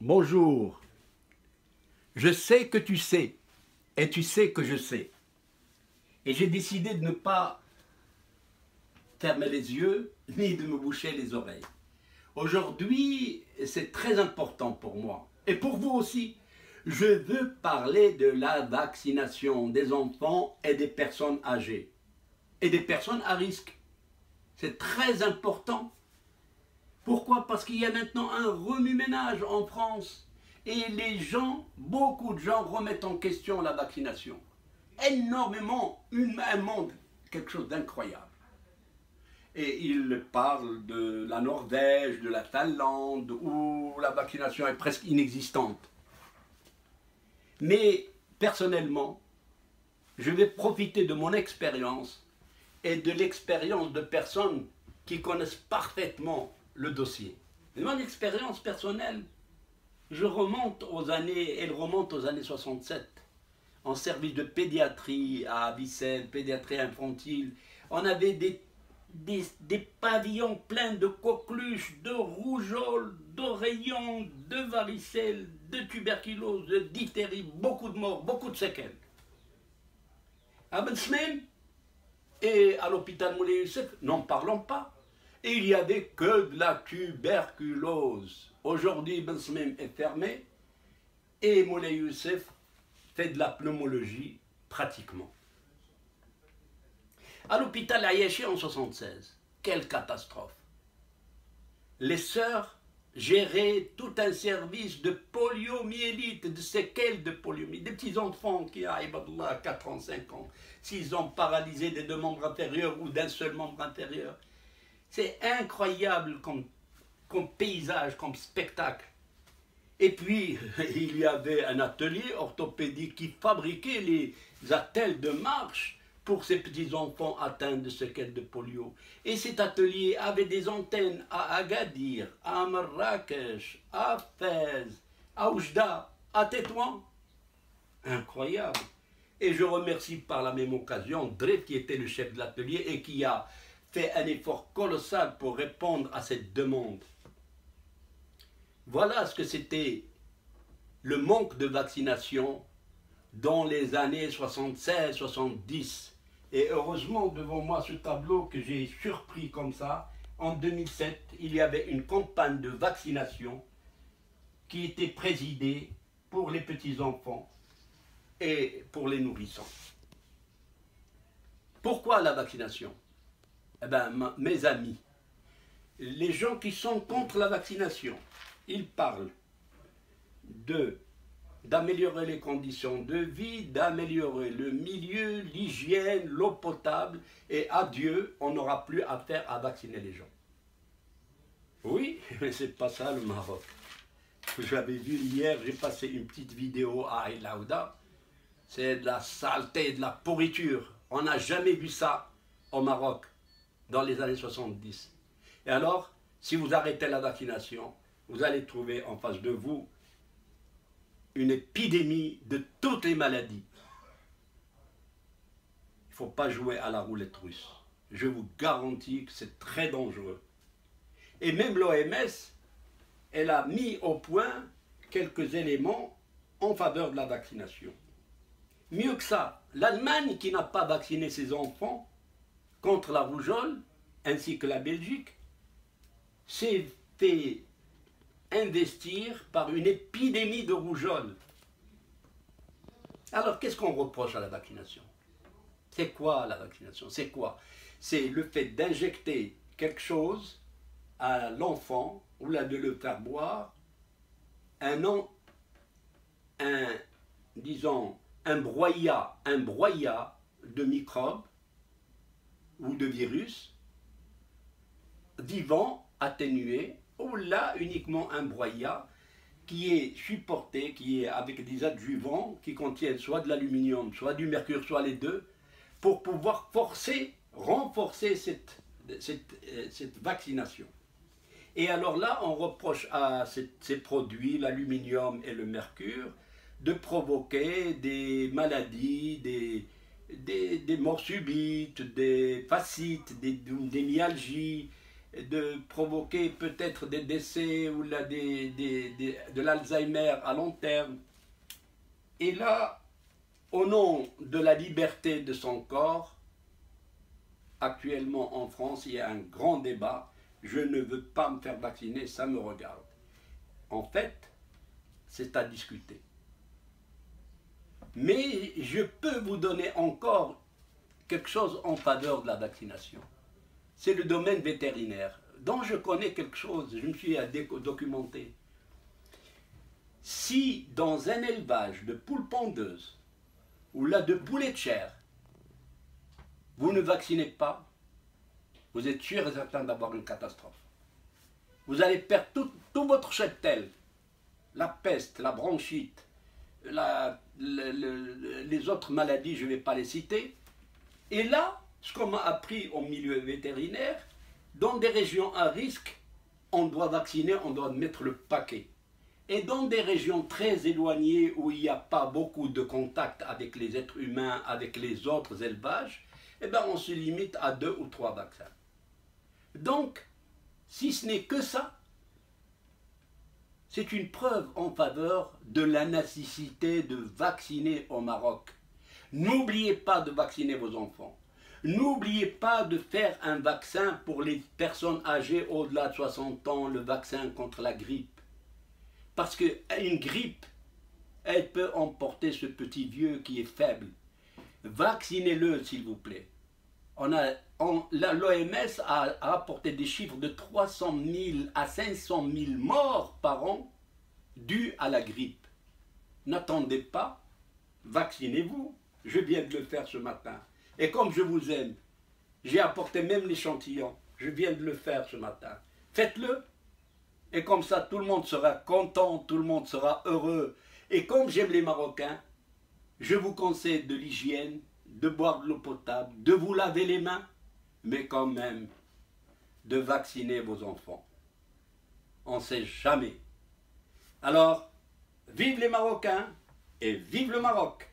Bonjour. Je sais que tu sais, et tu sais que je sais. Et j'ai décidé de ne pas fermer les yeux, ni de me boucher les oreilles. Aujourd'hui, c'est très important pour moi, et pour vous aussi. Je veux parler de la vaccination des enfants et des personnes âgées, et des personnes à risque. C'est très important. Pourquoi? Parce qu'il y a maintenant un remue-ménage en France. Et les gens, beaucoup de gens remettent en question la vaccination. Énormément, un monde, quelque chose d'incroyable. Et ils parlent de la Norvège, de la Finlande, où la vaccination est presque inexistante. Mais personnellement, je vais profiter de mon expérience et de l'expérience de personnes qui connaissent parfaitement le dossier. Et mon expérience personnelle, elle remonte aux années 67, en service de pédiatrie à Vicenne, pédiatrie infantile. On avait des pavillons pleins de coqueluches, de rougeole, d'oreillons, de varicelle, de tuberculose, de diphtérie, beaucoup de morts, beaucoup de séquelles. À Ben Smaïn et à l'hôpital Moulay Youssef, n'en parlons pas. Et il n'y avait que de la tuberculose. Aujourd'hui, Ben Smaïn est fermé et Moulay Youssef fait de la pneumologie pratiquement. À l'hôpital Ayashi en 76, quelle catastrophe. Les sœurs géraient tout un service de poliomyélite, de séquelles de poliomyélite, des petits enfants qui ont 4 ans, 5 ans, 6 ans paralysés des deux membres inférieurs ou d'un seul membre inférieur. C'est incroyable comme paysage, comme spectacle. Et puis, il y avait un atelier orthopédique qui fabriquait les attelles de marche pour ces petits-enfants atteints de séquelles de polio. Et cet atelier avait des antennes à Agadir, à Marrakech, à Fès, à Oujda, à Tétouan. Incroyable. Et je remercie par la même occasion Drey, qui était le chef de l'atelier et qui a fait un effort colossal pour répondre à cette demande. Voilà ce que c'était le manque de vaccination dans les années 76-70. Et heureusement, devant moi, ce tableau que j'ai surpris comme ça, en 2007, il y avait une campagne de vaccination qui était présidée pour les petits-enfants et pour les nourrissons. Pourquoi la vaccination? Eh bien, mes amis, les gens qui sont contre la vaccination, ils parlent d'améliorer les conditions de vie, d'améliorer le milieu, l'hygiène, l'eau potable, et adieu, on n'aura plus affaire à vacciner les gens. Oui, mais c'est pas ça le Maroc. J'avais vu hier, j'ai passé une petite vidéo à El Aouda, c'est de la saleté, de la pourriture. On n'a jamais vu ça au Maroc dans les années 70. Et alors, si vous arrêtez la vaccination, vous allez trouver en face de vous une épidémie de toutes les maladies. Il ne faut pas jouer à la roulette russe. Je vous garantis que c'est très dangereux. Et même l'OMS, elle a mis au point quelques éléments en faveur de la vaccination. Mieux que ça, l'Allemagne, qui n'a pas vacciné ses enfants contre la rougeole, ainsi que la Belgique, s'est fait investir par une épidémie de rougeole. Alors, qu'est-ce qu'on reproche à la vaccination? C'est quoi la vaccination? C'est quoi? C'est le fait d'injecter quelque chose à l'enfant, ou là de le faire boire, disons, un broyat de microbes ou de virus, vivant, atténué, ou là uniquement un broyat qui est supporté, qui est avec des adjuvants qui contiennent soit de l'aluminium, soit du mercure, soit les deux, pour pouvoir renforcer cette vaccination. Et alors là, on reproche à ces produits, l'aluminium et le mercure, de provoquer des maladies, des morts subites, des fascites, des myalgies, de provoquer peut-être des décès ou là, de l'Alzheimer à long terme. Et là, au nom de la liberté de son corps, actuellement en France, il y a un grand débat. Je ne veux pas me faire vacciner, ça me regarde. En fait, c'est à discuter. Mais je peux vous donner encore quelque chose en faveur de la vaccination. C'est le domaine vétérinaire, dont je connais quelque chose, je me suis documenté. Si dans un élevage de poules pondeuses, ou là de poulets de chair, vous ne vaccinez pas, vous êtes sûr et certain d'avoir une catastrophe. Vous allez perdre tout votre cheptel, la peste, la bronchite, les autres maladies, je ne vais pas les citer. Et là, ce qu'on m'a appris au milieu vétérinaire, dans des régions à risque, on doit vacciner, on doit mettre le paquet. Et dans des régions très éloignées où il n'y a pas beaucoup de contact avec les êtres humains, avec les autres élevages, eh ben on se limite à 2 ou 3 vaccins. Donc, si ce n'est que ça, c'est une preuve en faveur de la nécessité de vacciner au Maroc. N'oubliez pas de vacciner vos enfants. N'oubliez pas de faire un vaccin pour les personnes âgées au-delà de 60 ans, le vaccin contre la grippe. Parce qu'une grippe, elle peut emporter ce petit vieux qui est faible. Vaccinez-le, s'il vous plaît. L'OMS a rapporté des chiffres de 300 000 à 500 000 morts par an dus à la grippe. N'attendez pas, vaccinez-vous. Je viens de le faire ce matin. Et comme je vous aime, j'ai apporté même l'échantillon. Je viens de le faire ce matin. Faites-le. Et comme ça, tout le monde sera content, tout le monde sera heureux. Et comme j'aime les Marocains, je vous conseille de l'hygiène, de boire de l'eau potable, de vous laver les mains, mais quand même de vacciner vos enfants. On ne sait jamais. Alors, vive les Marocains et vive le Maroc!